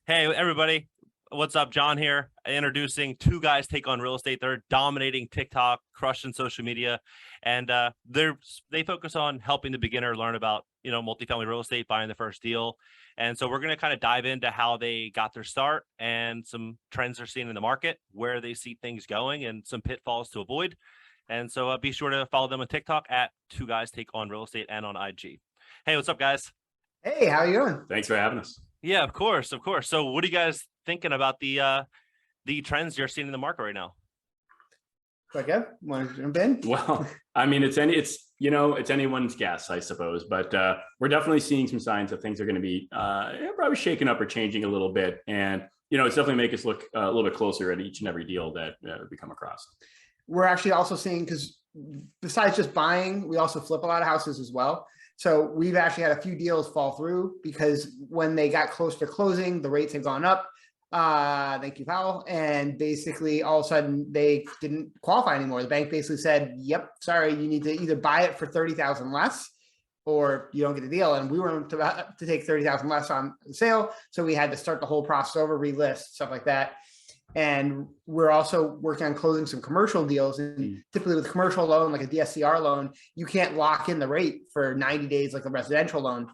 Hey, everybody. What's up? John here, introducing Two Guys Take on Real Estate. They're dominating TikTok, crushing social media, and they focus on helping the beginner learn about, multifamily real estate, buying the first deal. And so we're going to kind of dive into how they got their start and some trends they're seeing in the market, where they see things going, and some pitfalls to avoid. And so be sure to follow them on TikTok at Two Guys Take on Real Estate and on IG. Hey, what's up, guys? Hey, how you doing? Thanks for having us. Yeah, of course. So what are you guys thinking about the trends you're seeing in the market right now? Okay, want to jump in? Well, I mean, it's anyone's guess, I suppose, but we're definitely seeing some signs that things are going to be probably shaking up or changing a little bit, and it's definitely make us look a little bit closer at each and every deal that we come across. We're actually also seeing, because besides just buying, we also flip a lot of houses as well. So we've actually had a few deals fall through because when they got close to closing, the rates had gone up. Thank you, Powell. And basically all of a sudden they didn't qualify anymore. The bank basically said, yep, sorry, you need to either buy it for 30,000 less or you don't get a deal. And we were to take 30,000 less on the sale. So we had to start the whole process over, relist, stuff like that. And we're also working on closing some commercial deals. And typically with a commercial loan, like a DSCR loan, you can't lock in the rate for 90 days like a residential loan.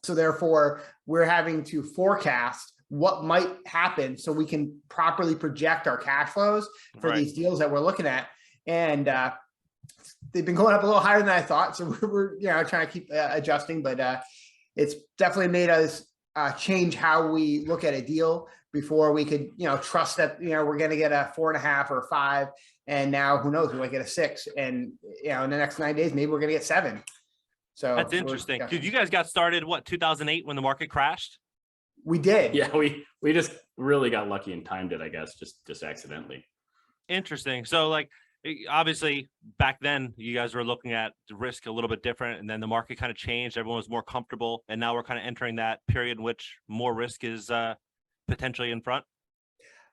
So therefore, we're having to forecast what might happen so we can properly project our cash flows for these deals that we're looking at. And they've been going up a little higher than I thought. So we're trying to keep adjusting, but it's definitely made us change how we look at a deal. Before we could, trust that, we're going to get a 4.5 or a 5. And now who knows, we might get a 6. And, in the next 9 days, maybe we're going to get 7. So that's interesting. Dude, you guys got started, 2008 when the market crashed? We did. Yeah, we just really got lucky and timed it, I guess, just accidentally. Interesting. So obviously back then you guys were looking at the risk a little bit different, and then the market kind of changed. Everyone was more comfortable. And now we're kind of entering that period in which more risk is potentially in front.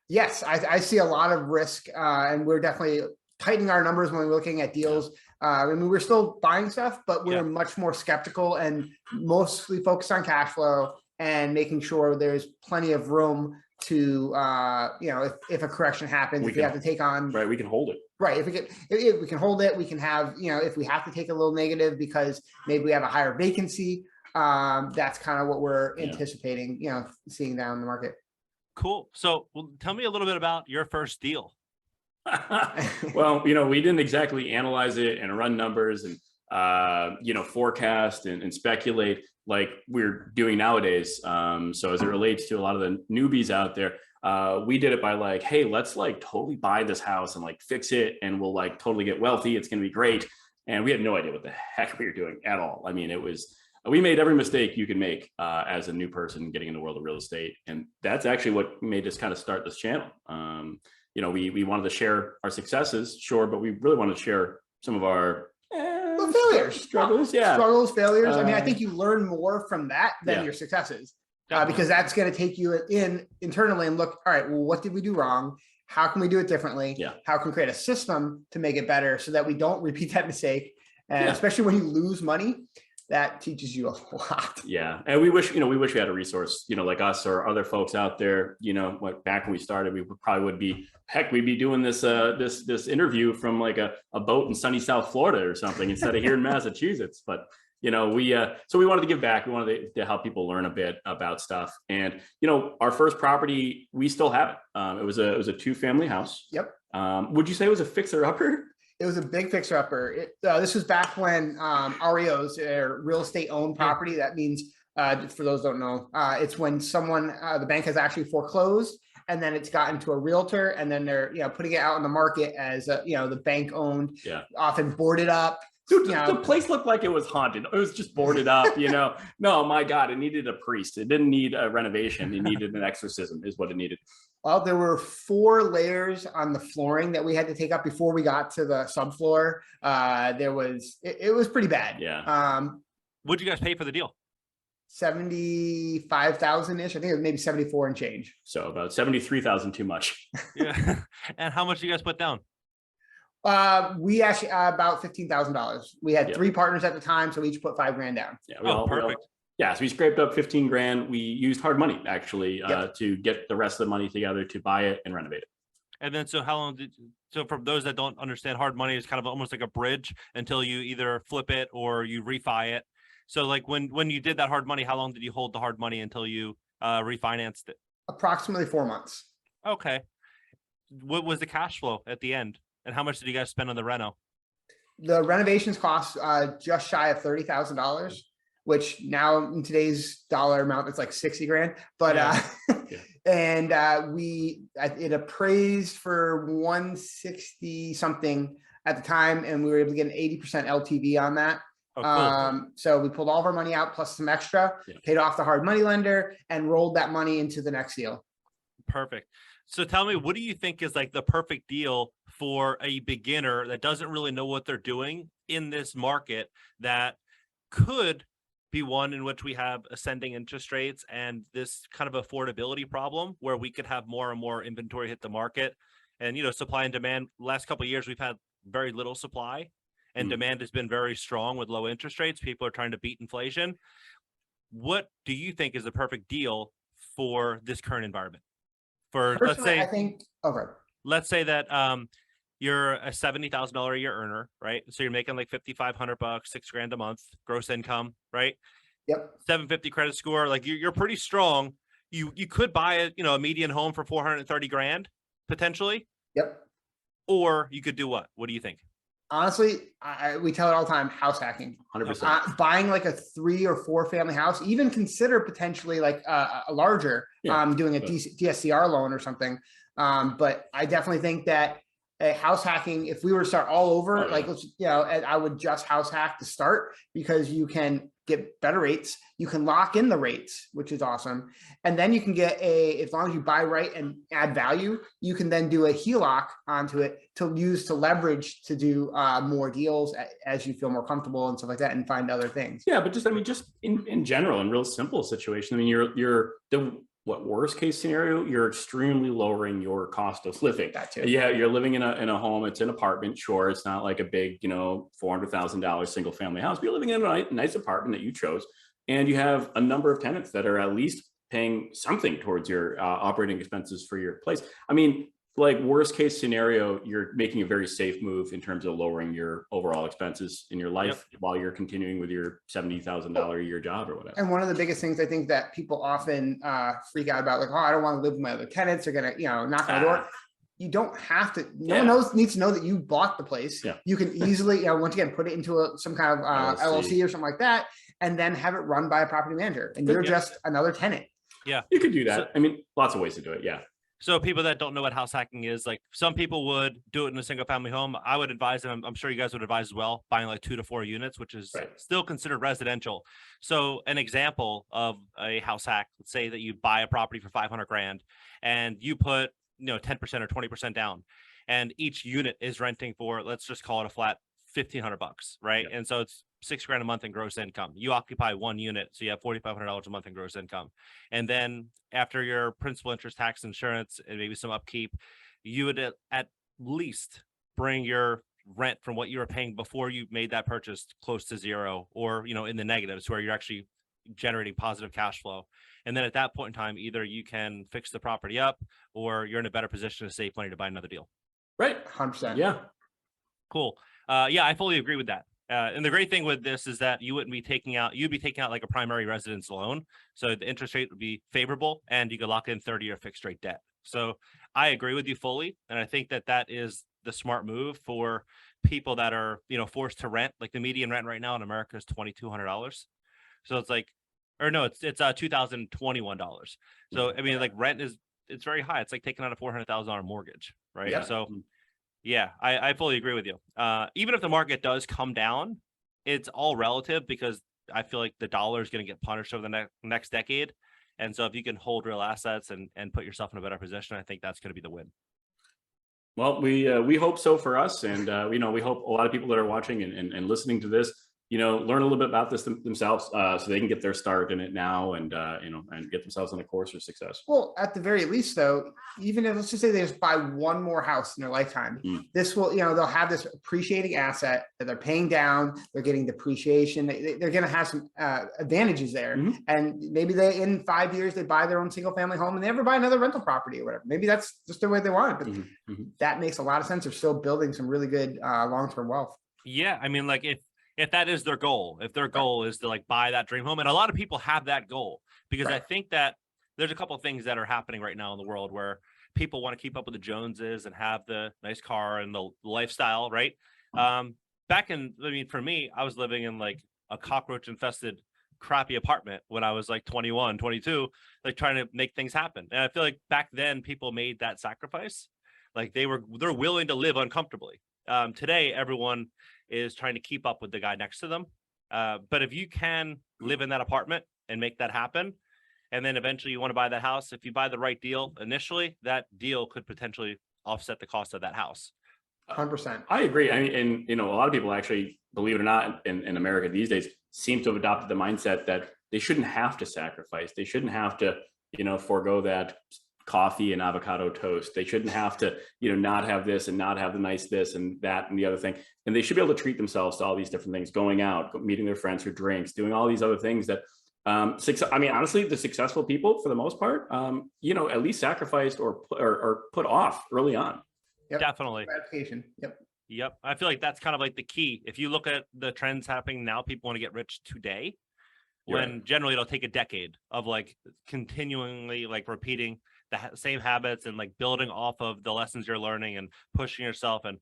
Yes, I see a lot of risk, and we're definitely tightening our numbers when we're looking at deals. I mean, we're still buying stuff, but we're much more skeptical and mostly focused on cash flow and making sure there's plenty of room to, if a correction happens, if we have to take on, we can hold it. Right. If we can hold it, we can have, if we have to take a little negative because maybe we have a higher vacancy, that's kind of what we're anticipating, seeing down the market. Cool. So tell me a little bit about your first deal. Well, we didn't exactly analyze it and run numbers and, forecast and speculate like we're doing nowadays. So as it relates to a lot of the newbies out there, we did it by hey, let's totally buy this house and fix it. And we'll totally get wealthy. It's going to be great. And we had no idea what the heck we were doing at all. I mean, we made every mistake you can make as a new person getting in the world of real estate. And that's actually what made us kind of start this channel. We wanted to share our successes, sure, but we really wanted to share some of our failures, struggles, failures. I mean, I think you learn more from that than your successes, because that's going to take you internally and look, all right, well, what did we do wrong? How can we do it differently? How can we create a system to make it better so that we don't repeat that mistake? And especially when you lose money, that teaches you a lot. Yeah. And we wish we had a resource, like us or other folks out there, back when we started, we'd be doing this this interview from a boat in sunny South Florida or something instead of here in Massachusetts. But, so we wanted to give back. We wanted to help people learn a bit about stuff. And, our first property, we still have it. It was a 2-family house. Yep. Would you say it was a fixer upper? It was a big fixer-upper. This was back when REOs, real estate owned property. That means, for those who don't know, it's when someone, the bank has actually foreclosed, and then it's gotten to a realtor, and then they're putting it out on the market as the bank owned, often boarded up. Dude, the place looked like it was haunted. It was just boarded up, No, my God, it needed a priest. It didn't need a renovation. It needed an exorcism is what it needed. Well, there were 4 layers on the flooring that we had to take up before we got to the subfloor. It was pretty bad. Yeah. What'd you guys pay for the deal? 75,000-ish. I think it was maybe 74 and change. So about 73,000 too much. Yeah. And how much did you guys put down? We actually about $15,000. We had 3 partners at the time, so we each put $5,000 down. Yeah, perfect. Yeah, so we scraped up 15 grand. We used hard money actually to get the rest of the money together to buy it and renovate it. And then, so how long so for those that don't understand, hard money is kind of almost like a bridge until you either flip it or you refi it. So like when you did that hard money, how long did you hold the hard money until you refinanced it? Approximately 4 months. Okay. What was the cash flow at the end? And how much did you guys spend on the reno? The renovations cost just shy of $30,000, which now in today's dollar amount, it's like 60 grand. But and it appraised for 160 something at the time, and we were able to get an 80% LTV on that. Oh, cool. So we pulled all of our money out plus some extra, paid off the hard money lender, and rolled that money into the next deal. Perfect. So tell me, what do you think is like the perfect deal for a beginner that doesn't really know what they're doing in this market, that could be one in which we have ascending interest rates and this kind of affordability problem where we could have more and more inventory hit the market? And, you know, supply and demand, last couple of years, we've had very little supply and demand has been very strong with low interest rates. People are trying to beat inflation. What do you think is the perfect deal for this current environment? For Personally, let's say, I think, okay. Let's say that you're a $70,000 a year earner, right? So you're making like $5,500, $6,000 a month gross income, right? Yep. 750 credit score, like you're pretty strong. You could buy a median home for 430 grand potentially. Yep. Or you could do what? What do you think? Honestly, we tell it all the time, house hacking. 100%. Buying like a 3 or 4 family house, even consider potentially like a larger, doing a DSCR loan or something. But I definitely think that house hacking, if we were to start all over, I would just house hack to start, because you can get better rates. You can lock in the rates, which is awesome. And then you can get as long as you buy right and add value, you can then do a HELOC onto it to use to leverage to do more deals as you feel more comfortable and stuff like that, and find other things. Yeah, but just in general, in real simple situation, I mean, you're the worst case scenario, you're extremely lowering your cost of living. That too. Yeah, you're living in a home. It's an apartment. Sure, it's not like a big, $400,000 single family house. But you're living in a nice apartment that you chose, and you have a number of tenants that are at least paying something towards your operating expenses for your place. I mean, like worst case scenario, you're making a very safe move in terms of lowering your overall expenses in your life while you're continuing with your $70,000 a year job or whatever. And one of the biggest things I think that people often freak out about, like, oh, I don't want to live with my other tenants, they're gonna, knock on the door. You don't have to. No one needs to know that you bought the place. Yeah. You can easily, once again, put it into some kind of LLC or something like that, and then have it run by a property manager, and you're just another tenant. Yeah, you could do that. So, I mean, lots of ways to do it. Yeah. So people that don't know what house hacking is, like some people would do it in a single family home. I would advise, and I'm sure you guys would advise as well, buying like 2 to 4 units, which is still considered residential. So an example of a house hack, let's say that you buy a property for 500 grand and you put, 10% or 20% down, and each unit is renting for, let's just call it a flat $1,500, right? Yep. And so it's $6,000 a month in gross income. You occupy 1 unit, so you have $4,500 a month in gross income. And then after your principal, interest, tax, insurance, and maybe some upkeep, you would at least bring your rent from what you were paying before you made that purchase close to zero, or in the negatives, where you're actually generating positive cash flow. And then at that point in time, either you can fix the property up, or you're in a better position to save money to buy another deal. Right, 100%. Yeah, cool. I fully agree with that. And the great thing with this is that you'd be taking out like a primary residence loan. So the interest rate would be favorable, and you could lock in 30-year fixed rate debt. So I agree with you fully. And I think that is the smart move for people that are, forced to rent. Like the median rent right now in America is $2,200. So it's like, or no, it's $2,021. So, I mean, like rent it's very high. It's like taking out a $400,000 mortgage, right? Yeah. So yeah, I fully agree with you. Even if the market does come down, it's all relative, because I feel like the dollar is going to get punished over the next decade. And so if you can hold real assets and put yourself in a better position, I think that's going to be the win. Well, we hope so for us. And, we hope a lot of people that are watching and listening to this learn a little bit about this themselves, so they can get their start in it now, and and get themselves on a course for success. Well, at the very least, though, even if, let's just say they just buy one more house in their lifetime, this will, they'll have this appreciating asset that they're paying down. They're getting depreciation. They're going to have some advantages there. And maybe in 5 years, they buy their own single family home and they never buy another rental property or whatever. Maybe that's just the way they want it. But that makes a lot of sense. They're still building some really good long-term wealth. Yeah. I mean, like if that is their goal, if their goal is to like buy that dream home, and a lot of people have that goal, because I think that there's a couple of things that are happening right now in the world where people want to keep up with the Joneses and have the nice car and the lifestyle, right? For me, I was living in like a cockroach infested crappy apartment when I was like 21, 22, like trying to make things happen. And I feel like back then people made that sacrifice. Like they're willing to live uncomfortably. Today, everyone is trying to keep up with the guy next to them. But if you can live in that apartment and make that happen, and then eventually you want to buy that house, if you buy the right deal initially, that deal could potentially offset the cost of that house. 100%. I agree. I mean, and a lot of people actually, believe it or not, in America these days, seem to have adopted the mindset that they shouldn't have to sacrifice. They shouldn't have to, forego that coffee and avocado toast. They shouldn't have to, not have this and not have the nice this and that and the other thing. And they should be able to treat themselves to all these different things, going out, meeting their friends for drinks, doing all these other things that, honestly, the successful people, for the most part, at least sacrificed or put off early on. Yep. Definitely. Gratification. Yep. I feel like that's kind of like the key. If you look at the trends happening now, people want to get rich today, when generally it'll take a decade of like continually like repeating the same habits and like building off of the lessons you're learning and pushing yourself and,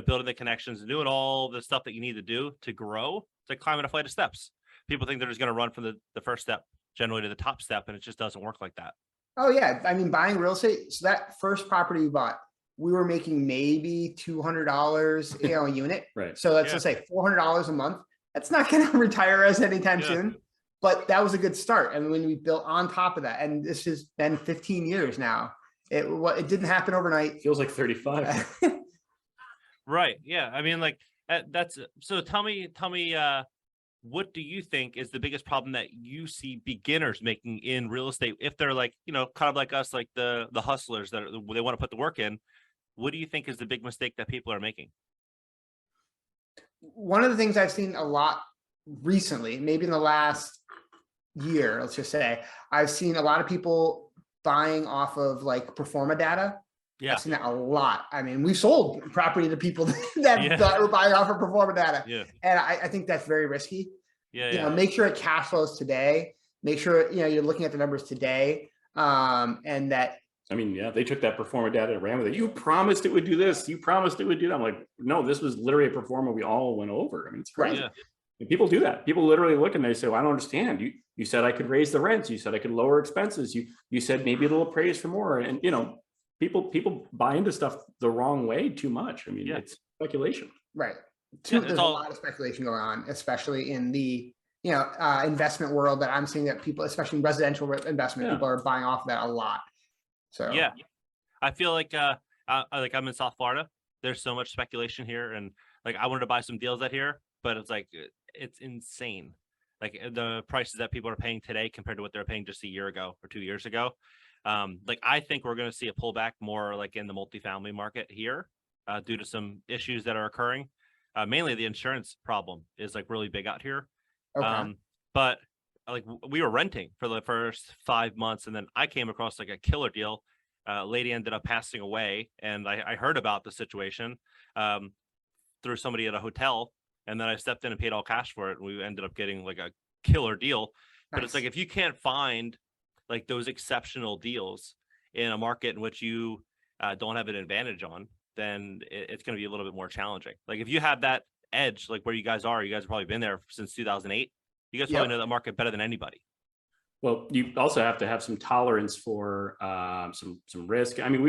building the connections and doing all the stuff that you need to do to grow. It's like climbing a flight of steps. People think they're just going to run from the first step generally to the top step, and it just doesn't work like that. Oh yeah. I mean, buying real estate. So that first property we bought, we were making maybe $200, a unit. Right. So let's just say $400 a month. That's not going to retire us anytime soon, but that was a good start. And when we built on top of that, and this has been 15 years now, it didn't happen overnight. Feels like 35. Right. Yeah. I mean, like that's, so tell me, what do you think is the biggest problem that you see beginners making in real estate? If they're like, kind of like us, like the hustlers that they want to put the work in, what do you think is the big mistake that people are making? One of the things I've seen a lot recently, maybe in the last year, let's just say, I've seen a lot of people buying off of like pro forma data. Yeah. I've seen that a lot. I mean, we sold property to people that were buying off of pro forma data. Yeah. And I think that's very risky. Make sure it cash flows today. Make sure, you're looking at the numbers today. And that, they took that pro forma data and ran with it. You promised it would do this. You promised it would do that. I'm like, no, this was literally a pro forma we all went over. I mean, it's crazy. And people do that. People literally look and they say, well, I don't understand. You said I could raise the rents. You said I could lower expenses. You said maybe it'll appraise for more. And, people buy into stuff the wrong way too much. I mean, it's speculation. Right. There's a lot of speculation going on, especially in the, investment world that I'm seeing that people, especially in residential investment, people are buying off of that a lot. So, I feel like, I'm in South Florida. There's so much speculation here. And like, I wanted to buy some deals out here, but it's like, it's insane. Like the prices that people are paying today compared to what they're paying just a year ago or 2 years ago. I think we're going to see a pullback more like in the multifamily market here due to some issues that are occurring. Mainly the insurance problem is like really big out here. Okay. But like we were renting for the first 5 months, and then I came across like a killer deal. Lady ended up passing away, and I heard about the situation through somebody at a hotel, and then I stepped in and paid all cash for it, and we ended up getting like a killer deal. Nice. But it's like if you can't find like those exceptional deals in a market in which you don't have an advantage on, then it's going to be a little bit more challenging. Like if you have that edge, like where you guys have probably been there since 2008. You guys probably know that market better than anybody. Well, you also have to have some tolerance for some risk. I mean,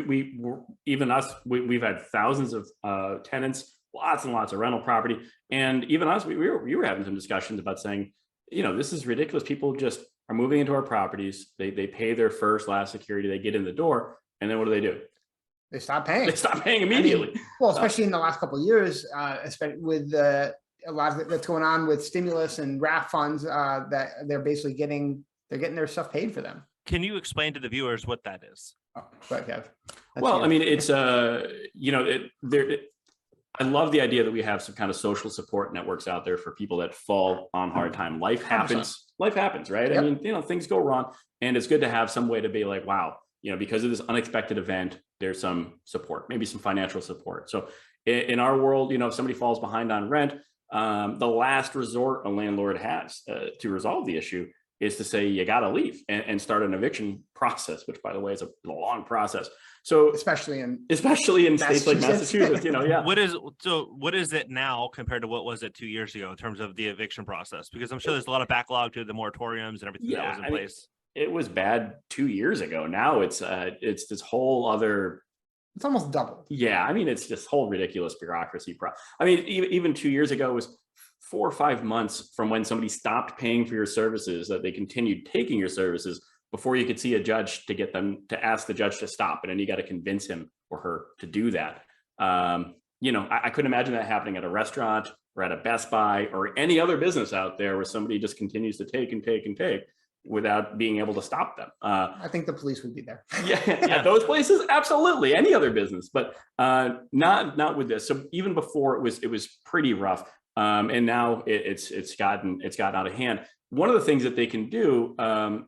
we've had thousands of tenants, lots and lots of rental property, and even us, we were having some discussions about saying, this is ridiculous. People just are moving into our properties. They pay their first, last security. They get in the door, and then what do? They stop paying. They stop paying immediately. Especially in the last couple of years, especially with the a lot of that's going on with stimulus and RAF funds that they're basically getting their stuff paid for them. Can you explain to the viewers what that is? Oh, go ahead, Kev. Well, I mean, it's I love the idea that we have some kind of social support networks out there for people that fall on hard time. Life happens, right? Yep. I mean, things go wrong, and it's good to have some way to be like, wow, because of this unexpected event, there's some support, maybe some financial support. So in our world, if somebody falls behind on rent, the last resort a landlord has to resolve the issue is to say, you got to leave and start an eviction process, which, by the way, is a long process. So especially in states like Massachusetts, yeah. What is it now compared to what was it 2 years ago in terms of the eviction process? Because I'm sure there's a lot of backlog to the moratoriums and everything that was in place. It was bad 2 years ago. Now it's this whole other. It's almost doubled. Yeah, I mean, it's this whole ridiculous bureaucracy. I mean, even 2 years ago was 4 or 5 months from when somebody stopped paying for your services that they continued taking your services before you could see a judge to get them to ask the judge to stop. And then you got to convince him or her to do that. I couldn't imagine that happening at a restaurant or at a Best Buy or any other business out there where somebody just continues to take and take and take without being able to stop them. I think the police would be there. Yeah, at those places, absolutely, any other business, but not with this. So even before it was pretty rough, and now it's gotten out of hand. One of the things that they can do, and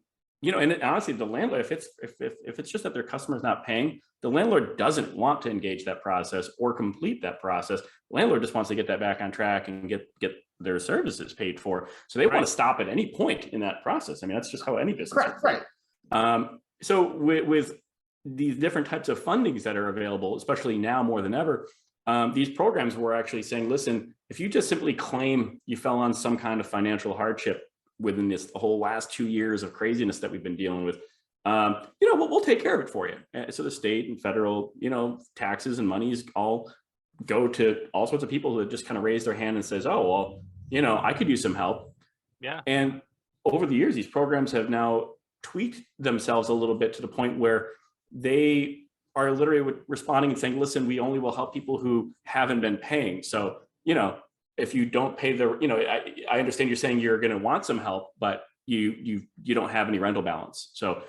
honestly, the landlord, if it's just that their customer's not paying, the landlord doesn't want to engage that process or complete that process. The landlord just wants to get that back on track and get their services paid for. So they want to stop at any point in that process. I mean, that's just how any business Correct, works. Right. So with these different types of fundings that are available, especially now more than ever, these programs were actually saying, listen, if you just simply claim you fell on some kind of financial hardship within this whole last 2 years of craziness that we've been dealing with, we'll take care of it for you. So the state and federal, taxes and monies all go to all sorts of people that just kind of raise their hand and says, oh, well, I could use some help. Yeah. And over the years, these programs have now tweaked themselves a little bit to the point where they are literally responding and saying, listen, we only will help people who haven't been paying. So, if you don't pay I understand you're saying you're going to want some help, but you don't have any rental balance. So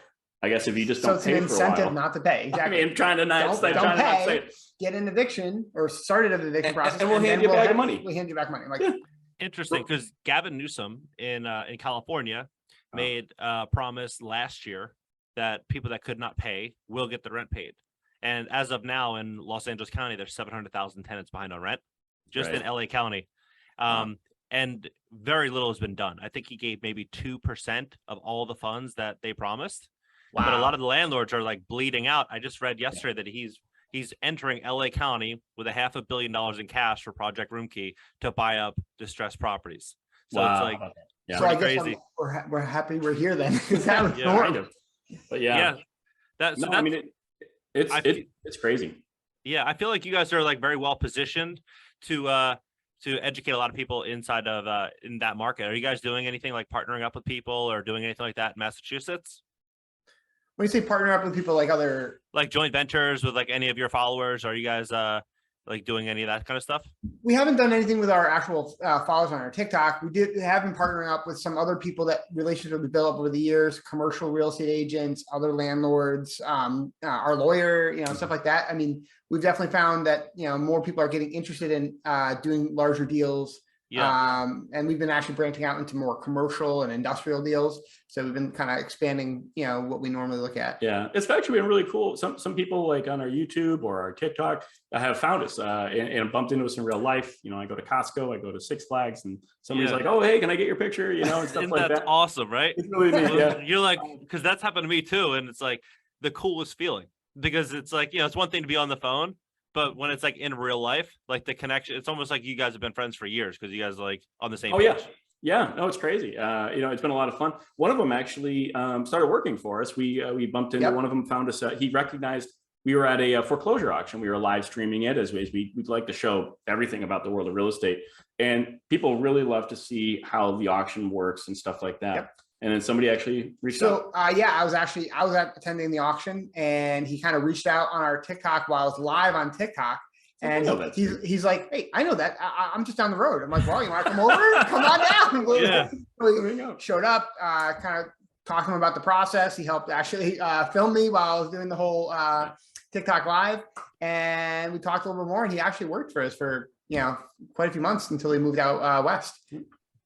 I guess if you just don't pay for a while. So it's an incentive not to pay. Exactly. I mean, I'm trying to not say it. Get an eviction or start an eviction process. And we'll hand you back money. We'll hand you back money. Interesting, because Gavin Newsom in California made a promise last year that people that could not pay will get the rent paid. And as of now in Los Angeles County, there's 700,000 tenants behind on rent just in LA County. And very little has been done. I think he gave maybe 2% of all the funds that they promised. Wow. But a lot of the landlords are like bleeding out. I just read yesterday that he's entering LA County with $500 million in cash for Project Roomkey to buy up distressed properties. So it's like so I guess crazy. We're happy we're here then. Kind of. But it's crazy. Yeah, I feel like you guys are like very well positioned to educate a lot of people inside of in that market. Are you guys doing anything like partnering up with people or doing anything like that in Massachusetts? When you say partner up with people like other joint ventures with like any of your followers, are you guys like doing any of that kind of stuff? We haven't done anything with our actual followers on our TikTok. We have been partnering up with some other people that relationships we built up over the years, commercial real estate agents, other landlords, our lawyer, stuff like that. I mean, we've definitely found that, more people are getting interested in doing larger deals. Yeah. And we've been actually branching out into more commercial and industrial deals. So we've been kind of expanding, what we normally look at. Yeah, it's actually been really cool. Some people like on our YouTube or our TikTok have found us and bumped into us in real life. I go to Costco, I go to Six Flags, and somebody's like, "Oh, hey, can I get your picture?" And stuff like that. That's awesome, right? It's really neat. Yeah. You're like, because that's happened to me too, and it's like the coolest feeling because it's like it's one thing to be on the phone. But when it's like in real life, like the connection, it's almost like you guys have been friends for years because you guys are like on the same page. Yeah. No, it's crazy. It's been a lot of fun. One of them actually started working for us. We bumped into one of them, found us. He recognized we were at a foreclosure auction. We were live streaming it as we'd like to show everything about the world of real estate. And people really love to see how the auction works and stuff like that. Yep. And then somebody actually reached out. I was attending the auction, and he kind of reached out on our TikTok while I was live on TikTok. And know that's true. he's like, hey, I know that. I'm just down the road. I'm like, well, you want to come over? Come on down. Yeah. We showed up, kind of talking about the process. He helped actually film me while I was doing the whole TikTok live. And we talked a little bit more. And he actually worked for us for, quite a few months until he moved out west.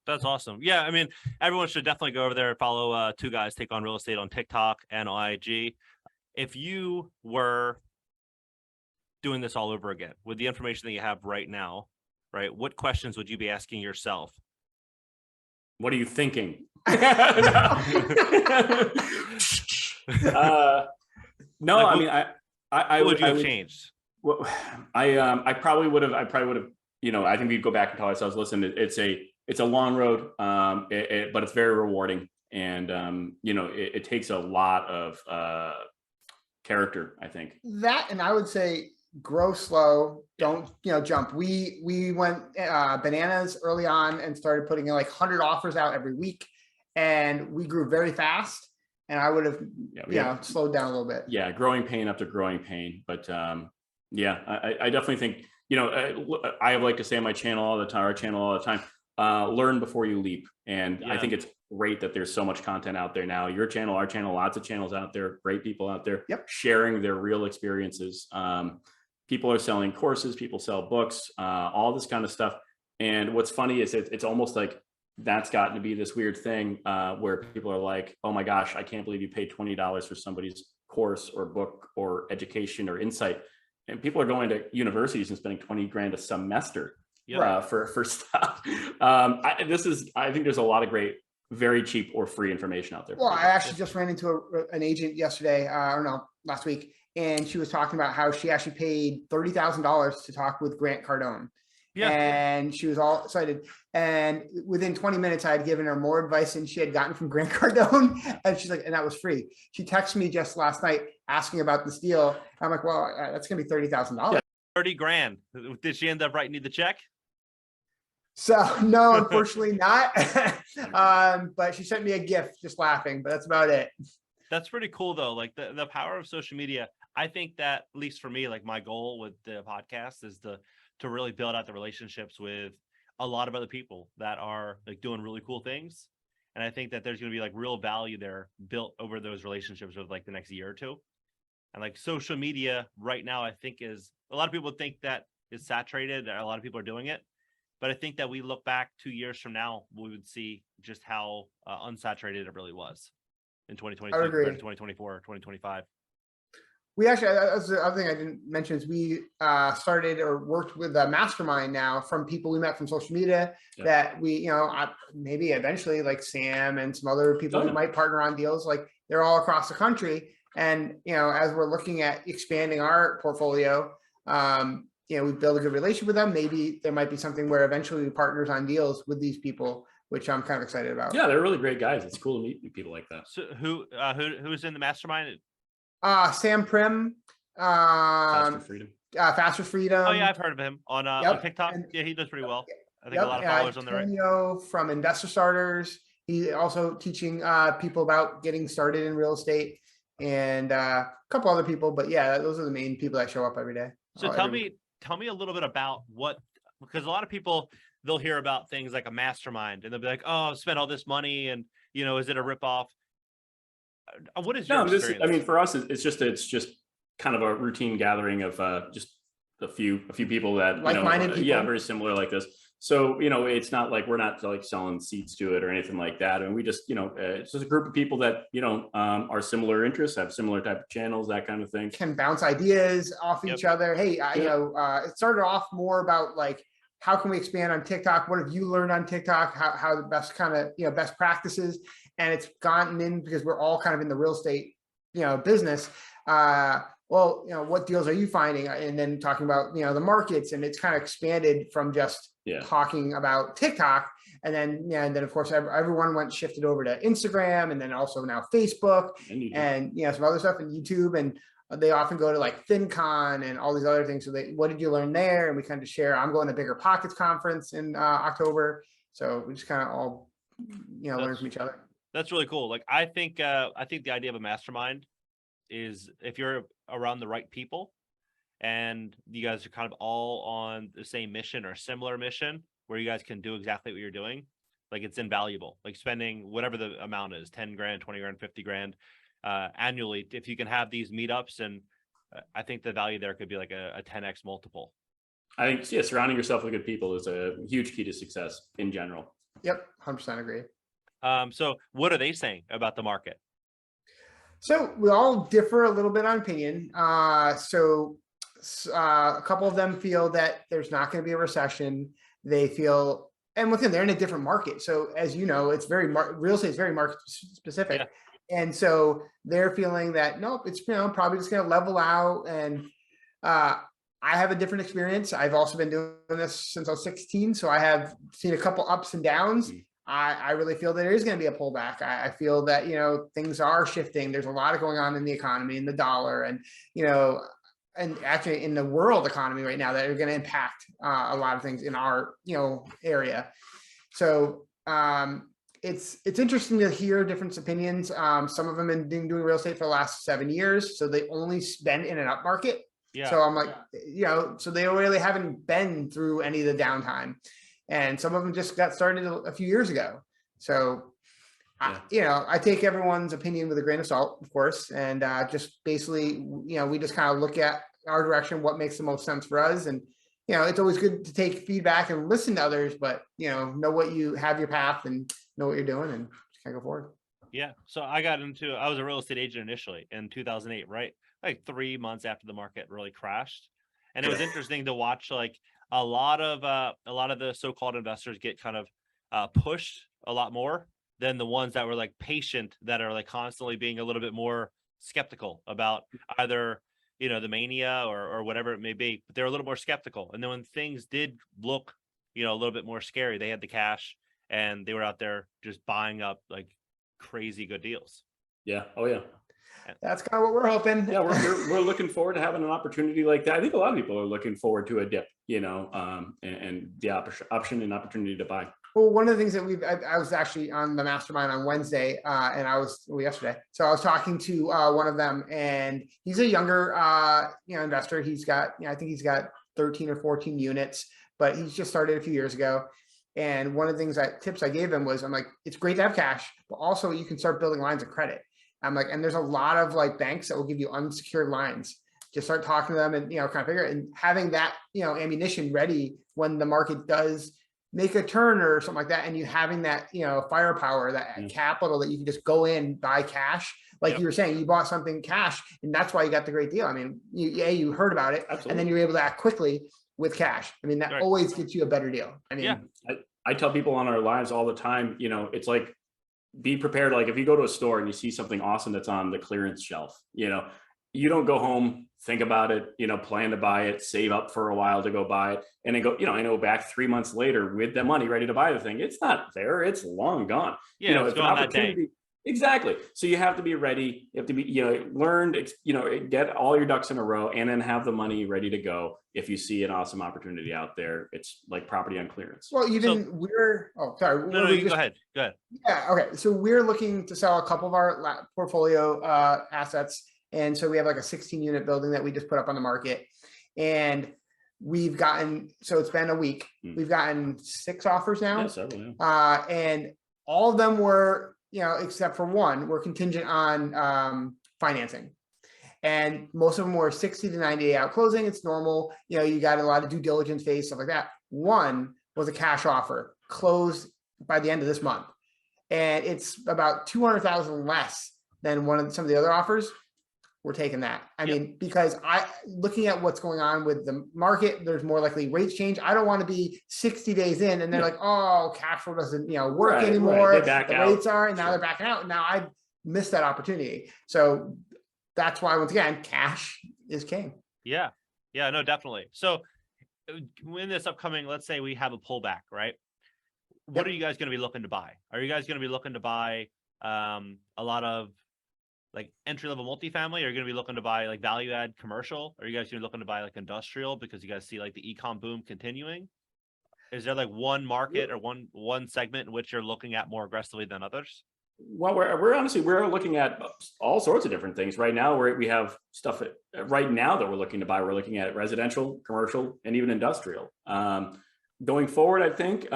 That's awesome. Yeah, I mean, everyone should definitely go over there and follow Two Guys Take on Real Estate on TikTok and on IG. If you were doing this all over again with the information that you have right now, right, what questions would you be asking yourself? What are you thinking? No, I mean, I would you have changed? Well, I probably would have. I think we'd go back and tell ourselves, listen, it's a long road, but it's very rewarding, and it takes a lot of character, I think. That, and I would say grow slow, don't jump. We went bananas early on and started putting in like 100 offers out every week, and we grew very fast. And I would have slowed down a little bit. Yeah, growing pain after growing pain. But I definitely think, I like to say on my channel all the time, our channel all the time, learn before you leap. And I think it's great that there's so much content out there now. Your channel, our channel, lots of channels out there, great people out there sharing their real experiences. People are selling courses, people sell books, all this kind of stuff. And what's funny is it's almost like that's gotten to be this weird thing where people are like, oh my gosh, I can't believe you paid $20 for somebody's course or book or education or insight. And people are going to universities and spending 20 grand a semester for stuff. I think there's a lot of great, very cheap or free information out there. Well, I actually just ran into an agent yesterday, last week, and she was talking about how she actually paid $30,000 to talk with Grant Cardone. Yeah. And she was all excited. And within 20 minutes, I had given her more advice than she had gotten from Grant Cardone. And she's like, and that was free. She texted me just last night asking about this deal. I'm like, well, that's going to be $30,000. Yeah. 30 grand. Did she end up writing you the check? So no, unfortunately not. But she sent me a gift just laughing, but that's about it. That's pretty cool though. Like the power of social media. I think that, at least for me, like my goal with the podcast is to really build out the relationships with a lot of other people that are like doing really cool things. And I think that there's going to be like real value there built over those relationships with like the next year or two. And like social media right now, I think is a lot of people think that it's saturated. A lot of people are doing it. But I think that we look back 2 years from now, we would see just how unsaturated it really was in 2023 compared to 2024 or 2025. We actually, that's the other thing I didn't mention is we started or worked with a mastermind now from people we met from social media that we, maybe eventually like Sam and some other people who might partner on deals, like they're all across the country. And, as we're looking at expanding our portfolio, we build a good relationship with them. Maybe there might be something where eventually we partners on deals with these people, which I'm kind of excited about. Yeah, they're really great guys. It's cool to meet people like that. So who's in the mastermind? Sam Prim, Faster Freedom. Oh yeah, I've heard of him on TikTok. Yeah, he does pretty well. I think a lot of followers on there. Antonio from Investor Starters. He's also teaching people about getting started in real estate, and a couple other people. But yeah, those are the main people that show up every day. So tell me a little bit about because a lot of people, they'll hear about things like a mastermind and they'll be like, oh, I've spent all this money and is it a ripoff? What is your experience? I mean, for us, it's just kind of a routine gathering of just a few people that like-minded people. Very similar like this. So it's not like we're not like selling seats to it or anything like that. And we just it's just a group of people that are similar interests, have similar type of channels, that kind of thing. Can bounce ideas off each other. Hey, it started off more about like, how can we expand on TikTok? What have you learned on TikTok? How the best kind of best practices. And it's gotten in because we're all kind of in the real estate, business. What deals are you finding? And then talking about, the markets, and it's kind of expanded from just talking about TikTok. And then, of course, everyone shifted over to Instagram, and then also now Facebook and some other stuff, and YouTube. And they often go to like FinCon and all these other things. So what did you learn there? And we kind of share. I'm going to Bigger Pockets conference in October. So we just kind of all, learn from each other. That's really cool. Like, I think the idea of a mastermind is if you're around the right people and you guys are kind of all on the same mission or similar mission where you guys can do exactly what you're doing, like it's invaluable. Like spending whatever the amount is, 10 grand, 20 grand, 50 grand annually, if you can have these meetups, and I think the value there could be like a 10x multiple. I think, yeah, surrounding yourself with good people is a huge key to success in general. Yep, 100% agree. So what are they saying about the market? So we all differ a little bit on opinion. A couple of them feel that there's not going to be a recession. They feel, and within, they're in a different market. So as you know, it's very real estate is very market specific. Yeah. And so they're feeling that, nope, it's, probably just going to level out. And I have a different experience. I've also been doing this since I was 16. So I have seen a couple ups and downs. I really feel that there is going to be a pullback. I feel that, things are shifting. There's a lot of going on in the economy, in the dollar, and, and actually in the world economy right now that are going to impact a lot of things in our, area. So it's interesting to hear different opinions. Some of them have been doing real estate for the last 7 years. So they only spend in an up market. Yeah. So I'm like, so they really haven't been through any of the downtime. And some of them just got started a few years ago. So, I take everyone's opinion with a grain of salt, of course. And just basically, we just kind of look at our direction, what makes the most sense for us. And, it's always good to take feedback and listen to others, but, know what you have your path and know what you're doing and just kind of go forward. Yeah. So I was a real estate agent initially in 2008, right? Like 3 months after the market really crashed. And it was interesting to watch, like, a lot of the so-called investors get kind of pushed a lot more than the ones that were like patient, that are like constantly being a little bit more skeptical about either, the mania or whatever it may be, but they're a little more skeptical. And then when things did look, a little bit more scary, they had the cash and they were out there just buying up like crazy good deals. Yeah. Oh yeah. That's kind of what we're hoping. Yeah, we're looking forward to having an opportunity like that. I think a lot of people are looking forward to a dip, and the option and opportunity to buy. Well, one of the things that I was actually on the mastermind on Wednesday, and yesterday. So I was talking to one of them, and he's a younger, investor. He's got, I think he's got 13 or 14 units, but he's just started a few years ago. And one of the tips I gave him was, I'm like, it's great to have cash, but also you can start building lines of credit. I'm like, and there's a lot of like banks that will give you unsecured lines. Just start talking to them and, kind of figure it, and having that, ammunition ready when the market does make a turn or something like that. And you having that, firepower, that capital that you can just go in, buy cash. Like you were saying, you bought something cash and that's why you got the great deal. I mean, you heard about it. Absolutely. And then you're able to act quickly with cash. I mean, that always gets you a better deal. I mean, I tell people on our lives all the time, it's like, be prepared. Like if you go to a store and you see something awesome that's on the clearance shelf, you don't go home, think about it, plan to buy it, save up for a while to go buy it, and then go, back 3 months later with the money ready to buy the thing. It's not there. It's long gone. It's gone that day. Exactly. So you have to be ready. You have to be, get all your ducks in a row, and then have the money ready to go. If you see an awesome opportunity out there, it's like property on clearance. Well, sorry. No, go ahead. Yeah. Okay. So we're looking to sell a couple of our portfolio assets. And so we have like a 16 unit building that we just put up on the market, and it's been a week. We've gotten 6 offers now. And all of them were, except for one, were contingent on financing. And most of them were 60 to 90 day out closing. It's normal. You got a lot of due diligence phase, stuff like that. One was a cash offer, closed by the end of this month. And it's about 200,000 less than some of the other offers. We're taking that. I mean, because looking at what's going on with the market, there's more likely rates change. I don't want to be 60 days in and they're like, oh, cash flow doesn't, work anymore. They back out. Rates are, and now they're backing out. And now I missed that opportunity. So that's why, once again, cash is king. Yeah. Yeah, no, definitely. So in this upcoming, let's say we have a pullback, right? What are you guys going to be looking to buy? Are you guys going to be looking to buy a lot of like entry-level multifamily? Are you going to be looking to buy like value add commercial? Are you guys going to be looking to buy like industrial because you guys see like the e-com boom continuing? Is there like one market or one segment in which you're looking at more aggressively than others? Well, we're honestly, we're looking at all sorts of different things right now. We have stuff right now that we're looking to buy. We're looking at residential, commercial, and even industrial. Going forward, I think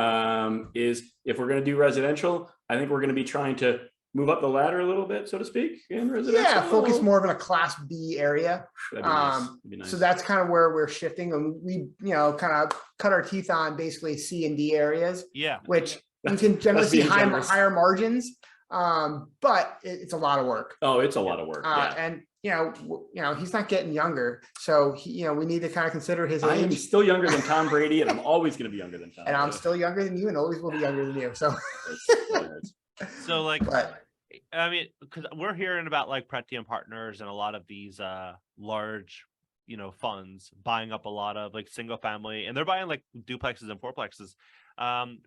is if we're going to do residential, I think we're going to be trying to move up the ladder a little bit, so to speak, in residential. Yeah, focus more of in a class B area. That'd be nice. That'd be nice. So that's kind of where we're shifting, and we, kind of cut our teeth on basically C and D areas. Yeah, which you can generally see generous. higher margins, but it's a lot of work. Oh, it's a lot of work. Yeah. And he's not getting younger, so we need to kind of consider his age. I am still younger than Tom Brady, and I'm always going to be younger than Tom. And I'm still younger than you, and always will be younger than you. So, so like, but, I mean, because we're hearing about like Preti and Partners and a lot of these large, funds buying up a lot of like single family, and they're buying like duplexes and fourplexes.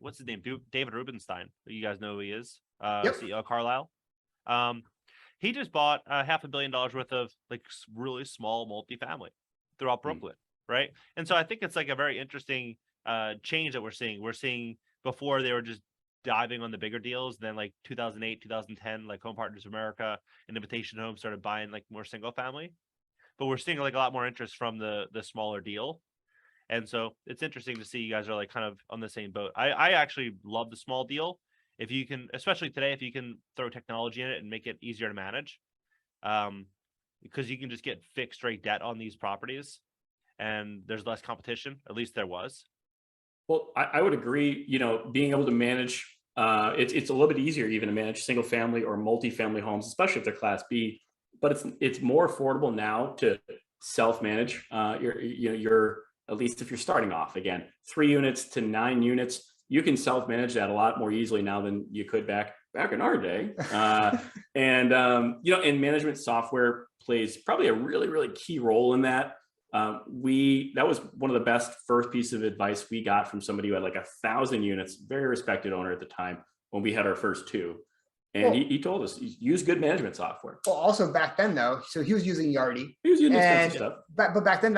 What's his name? David Rubenstein. You guys know who he is? Yep. CEO of Carlisle. He just bought $500 million worth of like really small multifamily throughout Brooklyn, right? And so I think it's like a very interesting change that we're seeing. We're seeing before they were just diving on the bigger deals. Then like 2008, 2010, like Home Partners of America and Invitation Homes started buying like more single family. But we're seeing like a lot more interest from the smaller deal. And so it's interesting to see you guys are like kind of on the same boat. I actually love the small deal. If you can, especially today, if you can throw technology in it and make it easier to manage, because you can just get fixed rate debt on these properties and there's less competition. At least there was. Well, I would agree, being able to manage, it's a little bit easier even to manage single family or multifamily homes, especially if they're class B, but it's more affordable now to self-manage your at least if you're starting off, again, 3 units to 9 units, you can self-manage that a lot more easily now than you could back in our day. And management software plays probably a really, really key role in that. That was one of the best first piece of advice we got from somebody who had like 1,000 units, very respected owner at the time when we had our first 2. And he told us, use good management software. Well, also back then though, so he was using Yardi. He was using expensive stuff. But back then,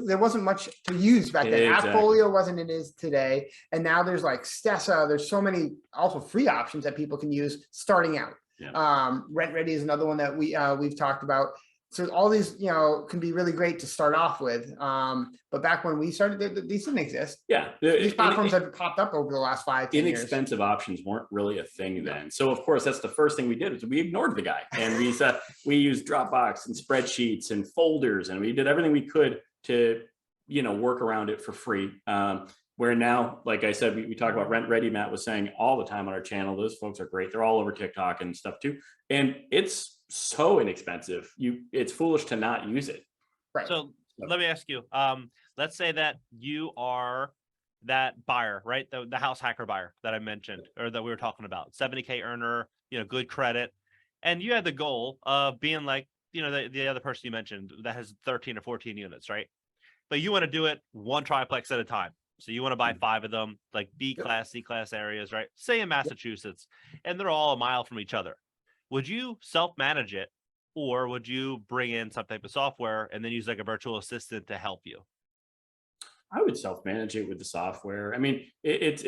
there wasn't much to use back then. Exactly. Appfolio wasn't it is today. And now there's like Stessa, there's so many also free options that people can use starting out. Yeah. Rent Ready is another one that we've talked about. So all these, can be really great to start off with. But back when we started, these didn't exist. Yeah. These platforms have popped up over the last 5-10 years. Inexpensive options weren't really a thing then. So of course, that's the first thing we did is we ignored the guy. And we said, we used Dropbox and spreadsheets and folders, and we did everything we could to, work around it for free. Where now, like I said, we talk about Rent Ready. Matt was saying all the time on our channel, those folks are great. They're all over TikTok and stuff too. And it's so inexpensive. It's foolish to not use it. Right. So let me ask you, let's say that you are that buyer, right? The house hacker buyer that I mentioned, or that we were talking about, 70K earner, good credit. And you had the goal of being like, the other person you mentioned that has 13 or 14 units, right? But you want to do it one triplex at a time. So you want to buy 5 of them, like B class, C class areas, right? Say in Massachusetts, and they're all a mile from each other. Would you self-manage it, or would you bring in some type of software and then use like a virtual assistant to help you? I would self-manage it with the software. I mean, it's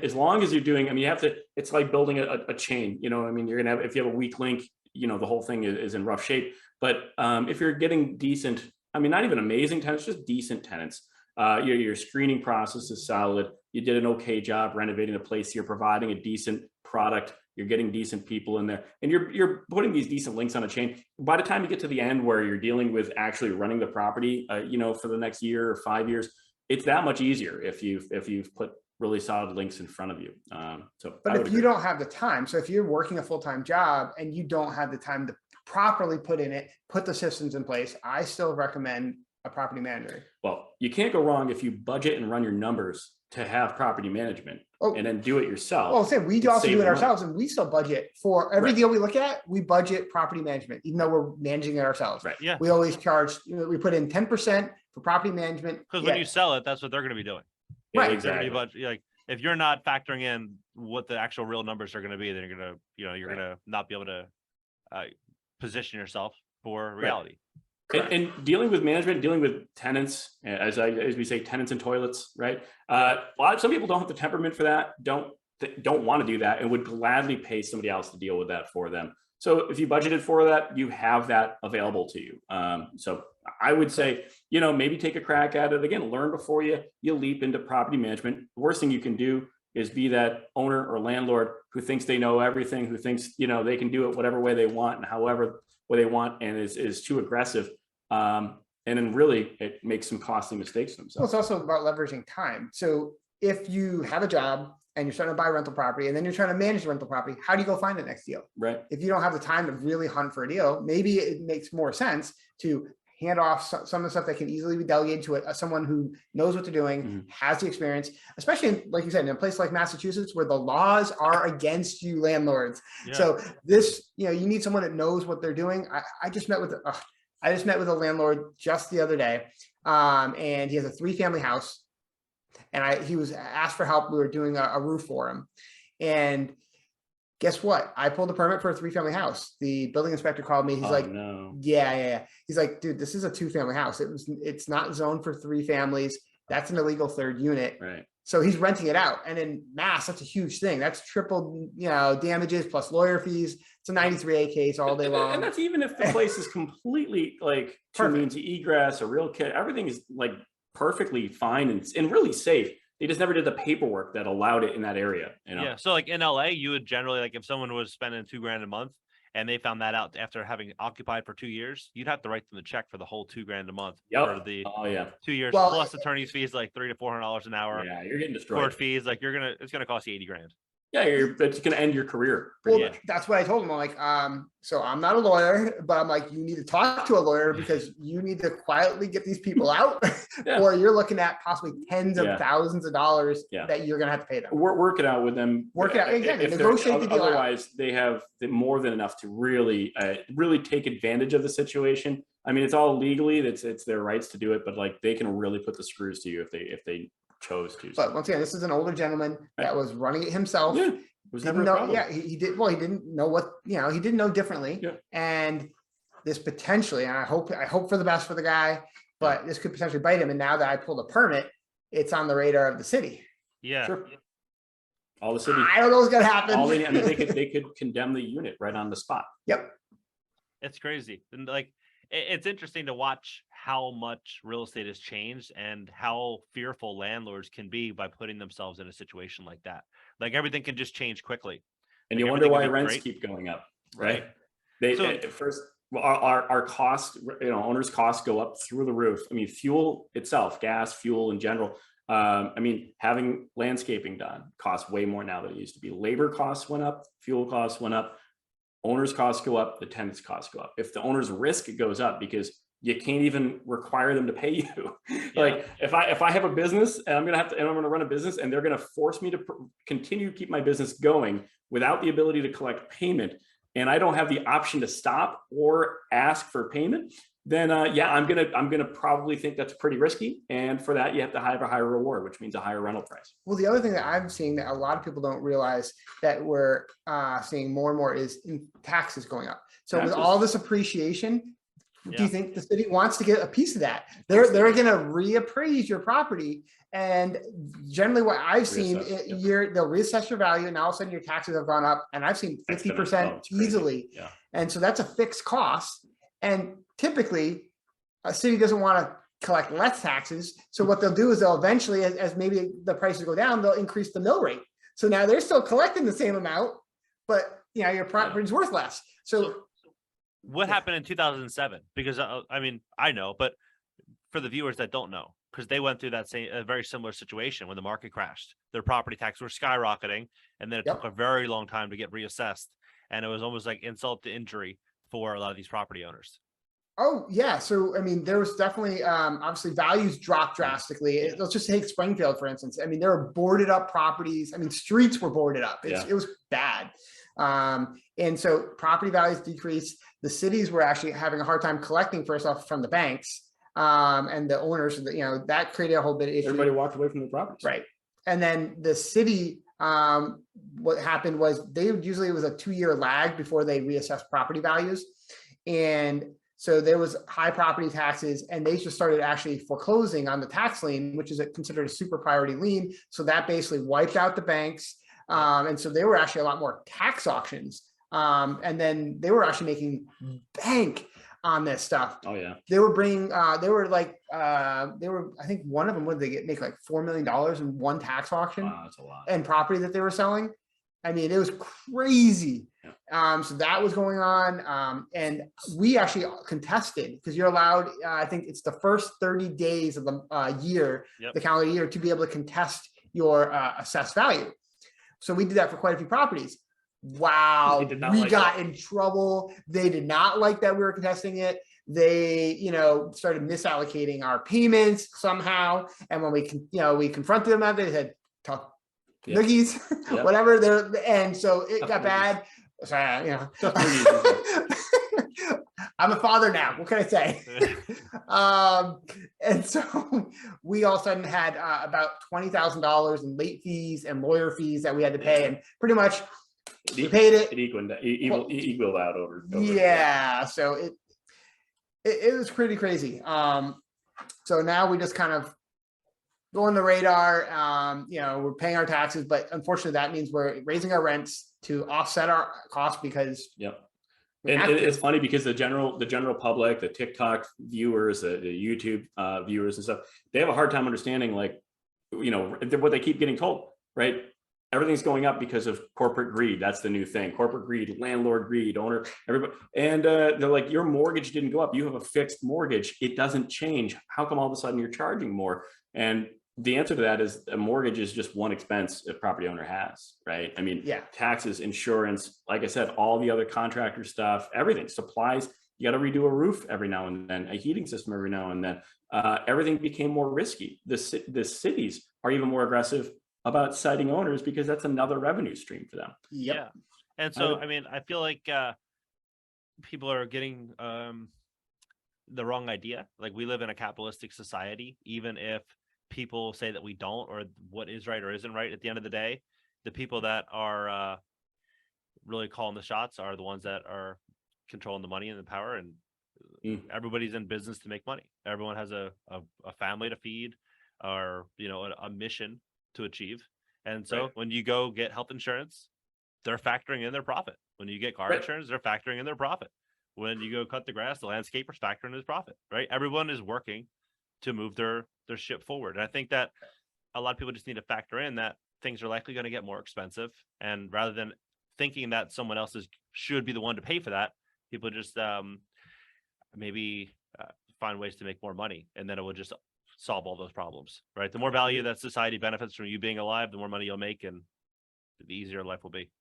as long as you're doing, you have to, it's like building a chain, you're going to have, if you have a weak link, the whole thing is in rough shape. But if you're getting decent, not even amazing tenants, just decent tenants, your screening process is solid. You did an okay job renovating the place. You're providing a decent product. You're getting decent people in there, and you're putting these decent links on a chain. By the time you get to the end where you're dealing with actually running the property, for the next year or 5 years, it's that much easier if you've put really solid links in front of you. But if you don't have the time, so if you're working a full-time job and you don't have the time to properly put the systems in place, I still recommend a property manager. Well, you can't go wrong if you budget and run your numbers to have property management and then do it yourself. Well, we also do it ourselves, and we still budget for every deal we look at. We budget property management, even though we're managing it ourselves. Right. Yeah. We always charge, we put in 10% for property management. Because when you sell it, that's what they're going to be doing. Right. Exactly. Like if you're not factoring in what the actual real numbers are going to be, then you're going to not be able to position yourself for reality. And dealing with management, dealing with tenants, as we say, tenants and toilets, right? Some people don't have the temperament for that. Don't don't want to do that and would gladly pay somebody else to deal with that for them. So if you budgeted for that, you have that available to you. So I would say, maybe take a crack at it again, learn before you leap into property management. The worst thing you can do is be that owner or landlord who thinks they know everything, who thinks, they can do it whatever way they want and however way they want, and is too aggressive. And then really it makes some costly mistakes themselves. Well, it's also about leveraging time. So if you have a job and you're starting to buy rental property and then you're trying to manage the rental property, how do you go find the next deal? Right. If you don't have the time to really hunt for a deal, maybe it makes more sense to hand off some of the stuff that can easily be delegated to someone who knows what they're doing, has the experience, especially like you said, in a place like Massachusetts where the laws are against you landlords. Yeah. So this, you need someone that knows what they're doing. I just met with a landlord just the other day, and he has a 3-family house. And he was asked for help. We were doing a roof for him. And guess what? I pulled a permit for a 3-family house. The building inspector called me. He's like, no. Yeah. He's like, dude, this is a 2-family house. It's not zoned for 3 families. That's an illegal 3rd unit. Right. So he's renting it out. And in Mass, that's a huge thing. That's triple, damages plus lawyer fees. It's a 93A case all day long. And that's even if the place is completely like 2 means of egress, a real kid, everything is like perfectly fine and really safe. They just never did the paperwork that allowed it in that area. Yeah. So like in LA, you would generally, like if someone was spending $2,000 a month and they found that out after having occupied for 2 years, you'd have to write them the check for the whole $2,000 a month for the 2 years, plus attorney's fees, like $300 to $400 an hour. Yeah, you're getting destroyed. Court fees, like it's gonna cost you $80,000. Yeah, it's going to end your career. Well, that's what I told him. I'm like, so I'm not a lawyer, but I'm like, you need to talk to a lawyer because you need to quietly get these people out, or you're looking at possibly tens of thousands of dollars that you're going to have to pay them. Work it out with them. Work it out. Exactly. Negotiate the deal. Otherwise, they have more than enough to really take advantage of the situation. I mean, it's all legally, it's their rights to do it, but like they can really put the screws to you if they chose to. But once again, this is an older gentleman that was running it himself. Yeah, it was never a problem. He did. Well, he didn't know what, he didn't know differently. Yeah. And this potentially, and I hope for the best for the guy, but this could potentially bite him. And now that I pulled a permit, it's on the radar of the city. Yeah. Sure. All the city. I don't know what's going to happen. They could condemn the unit right on the spot. Yep. It's crazy. And like, it's interesting to watch how much real estate has changed and how fearful landlords can be by putting themselves in a situation like that. Like everything can just change quickly. And you wonder why rents keep going up, right? Our costs, owners' costs go up through the roof. I mean, fuel itself, gas, fuel in general. Having landscaping done costs way more now than it used to be. Labor costs went up, fuel costs went up. Owner's costs go up, the tenant's costs go up. If the owner's risk goes up because you can't even require them to pay you. Like if I have a business and I'm going to run a business and they're going to force me to continue to keep my business going without the ability to collect payment, and I don't have the option to stop or ask for payment, then I'm gonna probably think that's pretty risky. And for that, you have to have a higher reward, which means a higher rental price. Well, the other thing that I'm seeing that a lot of people don't realize that we're seeing more and more is taxes going up. So with all this appreciation, do you think the city wants to get a piece of that? They're going to reappraise your property. And generally what I've seen, they'll reassess your value, and all of a sudden your taxes have gone up, and I've seen 50% easily. Yeah. And so that's a fixed cost. And typically a city doesn't want to collect less taxes. So what they'll do is they'll eventually, as maybe the prices go down, they'll increase the mill rate. So now they're still collecting the same amount, but your property is worth less. So what happened in 2007? Because I know, but for the viewers that don't know, because they went through a very similar situation when the market crashed. Their property taxes were skyrocketing, and then it took a very long time to get reassessed. And it was almost like insult to injury for a lot of these property owners. Oh yeah. So, there was definitely, obviously values dropped drastically. Let's just take Springfield, for instance. There were boarded up properties. Streets were boarded up. It was bad. And so property values decreased. The cities were actually having a hard time collecting first off from the banks, and the owners, that created a whole bit of issue. Everybody walked away from the properties. Right. And then the city, what happened was usually it was a 2-year lag before they reassessed property values. And so there was high property taxes, and they just started actually foreclosing on the tax lien, which is considered a super priority lien. So that basically wiped out the banks. And so they were actually a lot more tax auctions. And then they were actually making bank on this stuff. Oh yeah. They were bringing, I think one of them, what did they make like $4 million in one tax auction? Wow, that's a lot. And property that they were selling. I mean, it was crazy. Yeah. So that was going on. And we actually contested, because you're allowed, I think it's the first 30 days of the year, the calendar year, to be able to contest your assessed value. So we did that for quite a few properties. Wow, we got in trouble. They did not like that we were contesting it. They, started misallocating our payments somehow. And when we confronted them about it, they said, talk noogies, whatever. And so it got bad. Sorry, I'm a father now. What can I say? And so we all of a sudden had about $20,000 in late fees and lawyer fees that we had to pay, and pretty much we paid it. It equaled out over. Yeah, so it was pretty crazy. So now we just kind of go on the radar. We're paying our taxes, but unfortunately that means we're raising our rents to offset our costs, because and it's funny because the general public, the TikTok viewers, the YouTube viewers and stuff, they have a hard time understanding, like, what they keep getting told, right? Everything's going up because of corporate greed. That's the new thing. Corporate greed, landlord greed, owner, everybody. And they're like, your mortgage didn't go up. You have a fixed mortgage. It doesn't change. How come all of a sudden you're charging more? And the answer to that is a mortgage is just one expense a property owner has, right? I mean, taxes, insurance, like I said, all the other contractor stuff, everything, supplies. You got to redo a roof every now and then, a heating system every now and then. Everything became more risky. The cities are even more aggressive about citing owners, because that's another revenue stream for them. Yeah. And so, I mean, I feel like people are getting the wrong idea. Like, we live in a capitalistic society, even if people say that we don't, or what is right or isn't right. At the end of the day, the people that are really calling the shots are the ones that are controlling the money and the power, and everybody's in business to make money. Everyone has a family to feed, or a mission to achieve. And so when you go get health insurance, they're factoring in their profit. When you get car insurance, they're factoring in their profit. When you go cut the grass, the landscaper's factoring in his profit, right? Everyone is working to move their ship forward. And I think that a lot of people just need to factor in that things are likely going to get more expensive. And rather than thinking that someone else should be the one to pay for that, people just maybe find ways to make more money, and then it will just solve all those problems, right? The more value that society benefits from you being alive, the more money you'll make, and the easier life will be.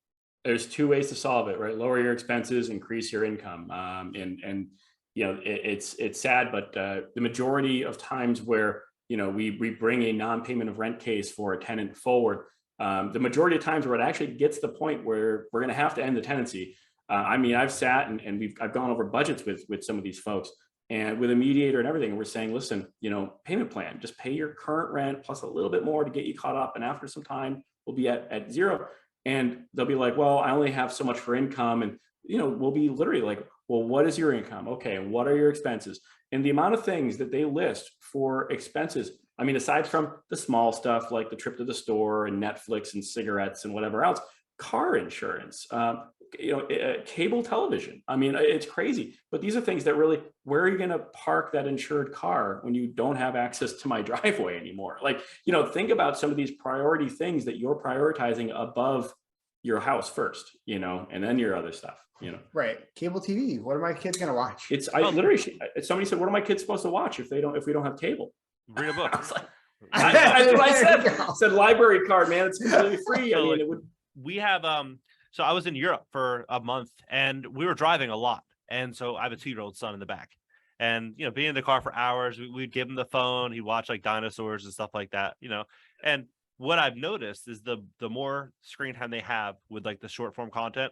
There's two ways to solve it, right? Lower your expenses, increase your income. It's sad, but the majority of times where we bring a non-payment of rent case for a tenant forward, the majority of times where it actually gets to the point where we're going to have to end the tenancy. I mean, I've sat and I've gone over budgets with some of these folks, and with a mediator and everything, and we're saying, listen, payment plan, just pay your current rent plus a little bit more to get you caught up. And after some time, we'll be at zero. And they'll be like, well, I only have so much for income. And, we'll be literally like, well, what is your income? Okay. And what are your expenses? And the amount of things that they list for expenses, I mean, aside from the small stuff like the trip to the store and Netflix and cigarettes and whatever else, car insurance, cable television. I mean, it's crazy, but these are things that really, where are you going to park that insured car when you don't have access to my driveway anymore? Like, think about some of these priority things that you're prioritizing above your house first, and then your other stuff, Right. Cable TV. What are my kids going to watch? Somebody said, what are my kids supposed to watch if we don't have cable? Read a book. That's what I said. I said library card, man. It's completely free. I mean, it would. We have so I was in Europe for a month, and we were driving a lot, and so I have a 2-year-old son in the back, and being in the car for hours, we'd give him the phone, he'd watch like dinosaurs and stuff like that, and what I've noticed is the more screen time they have with like the short form content,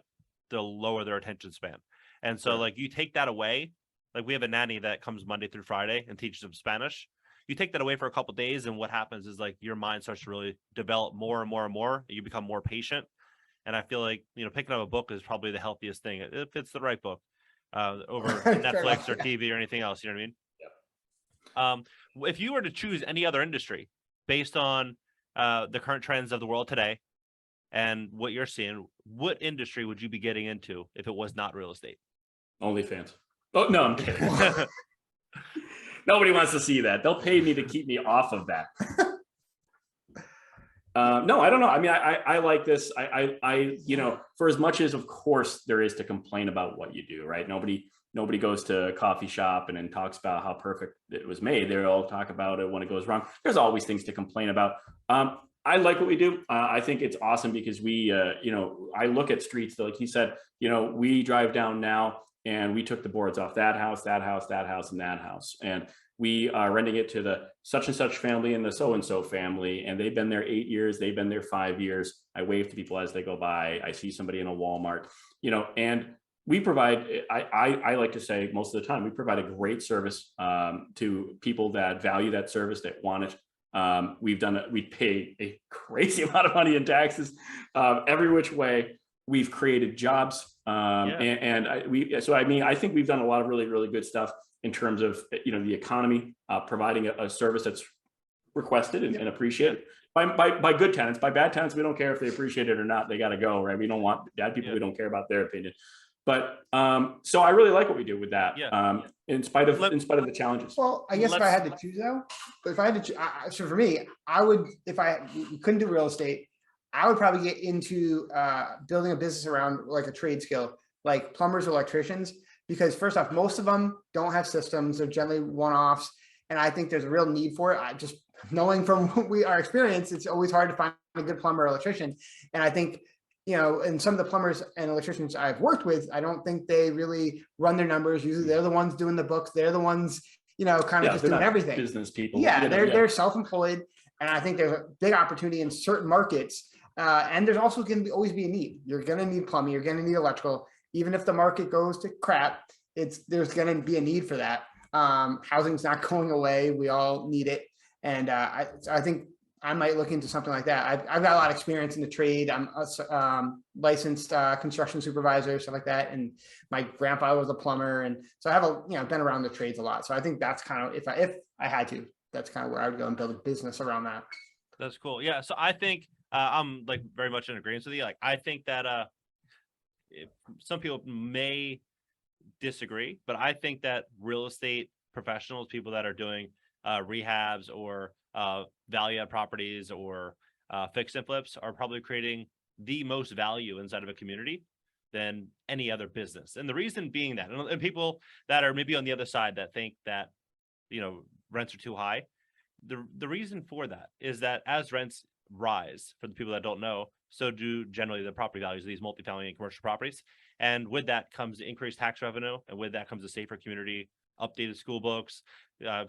the lower their attention span. And so like you take that away, like we have a nanny that comes Monday through Friday and teaches them Spanish. You take that away for a couple of days, and what happens is like your mind starts to really develop more and more and more. You become more patient. And I feel like, picking up a book is probably the healthiest thing if it's the right book over Netflix or TV or anything else. You know what I mean? Yeah. If you were to choose any other industry based on the current trends of the world today, and what you're seeing, what industry would you be getting into if it was not real estate? OnlyFans. Oh, no, I'm kidding. Nobody wants to see that. They'll pay me to keep me off of that. No, I don't know. I mean, I like this. I, you know, for as much as, of course, there is to complain about what you do, right? Nobody goes to a coffee shop and then talks about how perfect it was made. They all talk about it when it goes wrong. There's always things to complain about. I like what we do. I think it's awesome because we, you know, I look at streets, like he said, you know, we drive down now and we took the boards off that house, that house, that house, and that house. And we are renting it to the such and such family and the so-and-so family. And they've been there 8 years. They've been there 5 years. I wave to people as they go by. I see somebody in a Walmart, you know, and we provide, I like to say most of the time, we provide a great service to people that value that service, that want it. We pay a crazy amount of money in taxes every which way. We've created jobs. So I mean, I think we've done a lot of really, really good stuff in terms of, you know, the economy, providing a service that's requested and appreciated by good tenants. By bad tenants, we don't care if they appreciate it or not. They got to go, right? We don't want bad people. We don't care about their opinion. But so I really like what we do with that. In spite of the challenges. Well, I guess if I had to choose though, but if I had to, so for me, I would, if we couldn't do real estate, I would probably get into building a business around like a trade skill, like plumbers or electricians, because first off, most of them don't have systems. They're generally one-offs. And I think there's a real need for it. I just, knowing from our experience, it's always hard to find a good plumber or electrician. And I think, you know, and some of the plumbers and electricians I've worked with, I don't think they really run their numbers. Usually they're the ones doing the books. They're the ones, you know, kind of just doing everything. Business people. Yeah, they're self-employed. And I think there's a big opportunity in certain markets. And there's also going to always be a need. You're going to need plumbing. You're going to need electrical. Even if the market goes to crap, there's going to be a need for that. Housing's not going away. We all need it. And I think I might look into something like that. I've got a lot of experience in the trade. I'm a licensed construction supervisor, stuff like that. And my grandfather was a plumber. And so I have been around the trades a lot. So I think that's kind of, if I had to, that's kind of where I would go and build a business around that. That's cool. Yeah. So I think I'm like very much in agreement with you. Like, I think that some people may disagree, but I think that real estate professionals, people that are doing rehabs or value add properties or fix and flips, are probably creating the most value inside of a community than any other business. And the reason being that, and people that are maybe on the other side that think that, you know, rents are too high, the reason for that is that as rents rise, for the people that don't know, so do generally the property values of these multifamily and commercial properties. And with that comes increased tax revenue, and with that comes a safer community, updated school books,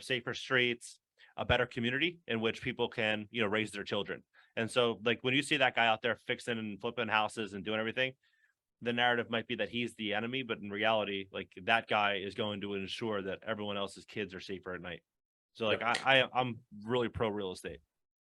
safer streets, a better community in which people can, you know, raise their children. And so, like, when you see that guy out there fixing and flipping houses and doing everything, the narrative might be that he's the enemy, but in reality, like, that guy is going to ensure that everyone else's kids are safer at night. So, like, I'm really pro real estate.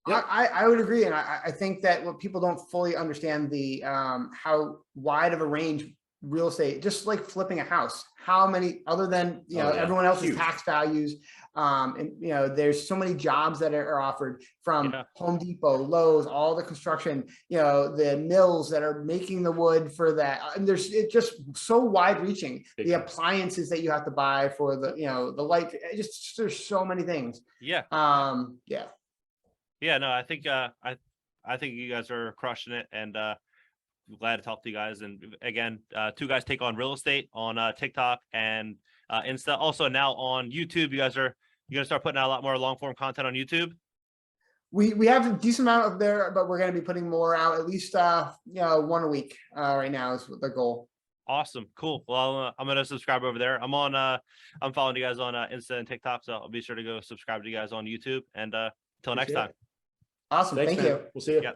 Yeah, I would agree. And I think that what people don't fully understand the how wide of a range real estate, just like flipping a house, how many, other than, you know, everyone else's tax values, and, you know, there's so many jobs that are offered from Home Depot, Lowe's, all the construction, you know, the mills that are making the wood for that. And it's just so wide reaching, the appliances that you have to buy for the, you know, the light, there's so many things. Yeah. Yeah, no, I think I think you guys are crushing it, and glad to talk to you guys. And again, two guys take on real estate on TikTok and Insta. Also now on YouTube, you gonna start putting out a lot more long form content on YouTube. We have a decent amount of there, but we're going to be putting more out, at least you know, one a week right now is the goal. Awesome, cool. Well, I'm gonna subscribe over there. I'm following you guys on Insta and TikTok, so I'll be sure to go subscribe to you guys on YouTube. And until next time. Awesome. Thank you. We'll see you. Yeah.